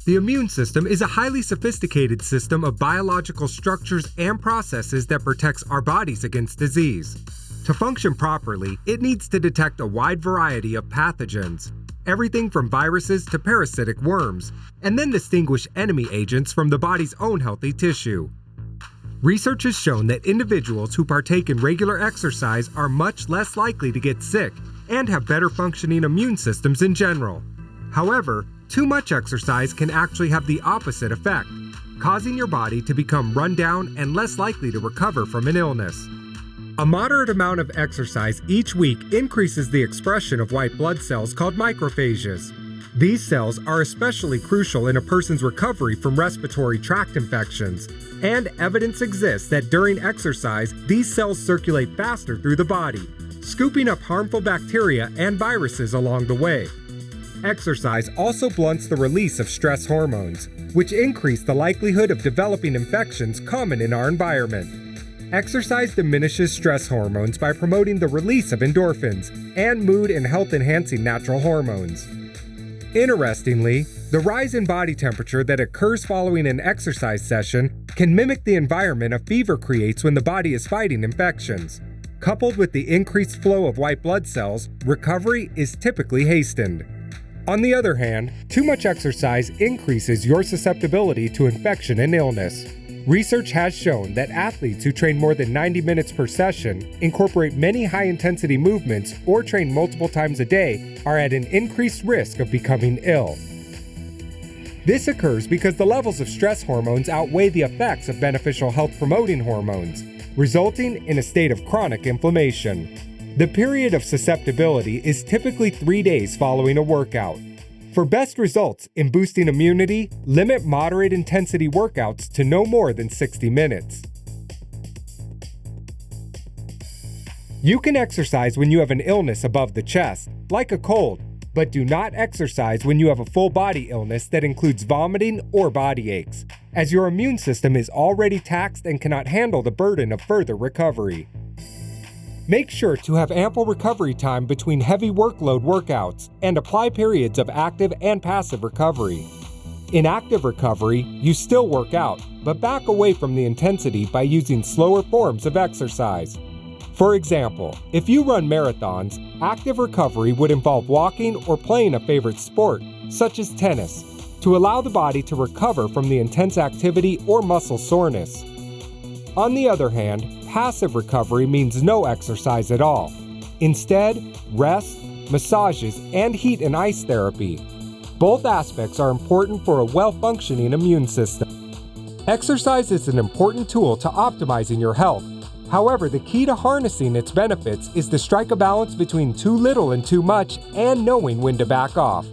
The immune system is a highly sophisticated system of biological structures and processes that protects our bodies against disease. To function properly, it needs to detect a wide variety of pathogens, everything from viruses to parasitic worms, and then distinguish enemy agents from the body's own healthy tissue. Research has shown that individuals who partake in regular exercise are much less likely to get sick and have better functioning immune systems in general. However, too much exercise can actually have the opposite effect, causing your body to become run down and less likely to recover from an illness. A moderate amount of exercise each week increases the expression of white blood cells called macrophages. These cells are especially crucial in a person's recovery from respiratory tract infections, and evidence exists that during exercise, these cells circulate faster through the body, scooping up harmful bacteria and viruses along the way. Exercise also blunts the release of stress hormones, which increase the likelihood of developing infections common in our environment. Exercise diminishes stress hormones by promoting the release of endorphins and mood and health-enhancing natural hormones. Interestingly, the rise in body temperature that occurs following an exercise session can mimic the environment a fever creates when the body is fighting infections. Coupled with the increased flow of white blood cells, recovery is typically hastened. On the other hand, too much exercise increases your susceptibility to infection and illness. Research has shown that athletes who train more than 90 minutes per session, incorporate many high-intensity movements, or train multiple times a day are at an increased risk of becoming ill. This occurs because the levels of stress hormones outweigh the effects of beneficial health-promoting hormones, resulting in a state of chronic inflammation. The period of susceptibility is typically 3 days following a workout. For best results in boosting immunity, limit moderate intensity workouts to no more than 60 minutes. You can exercise when you have an illness above the chest, like a cold, but do not exercise when you have a full body illness that includes vomiting or body aches, as your immune system is already taxed and cannot handle the burden of further recovery. Make sure to have ample recovery time between heavy workload workouts and apply periods of active and passive recovery. In active recovery, you still work out, but back away from the intensity by using slower forms of exercise. For example, if you run marathons, active recovery would involve walking or playing a favorite sport, such as tennis, to allow the body to recover from the intense activity or muscle soreness. On the other hand, passive recovery means no exercise at all. Instead, rest, massages, and heat and ice therapy. Both aspects are important for a well-functioning immune system. Exercise is an important tool to optimizing your health. However, the key to harnessing its benefits is to strike a balance between too little and too much, and knowing when to back off.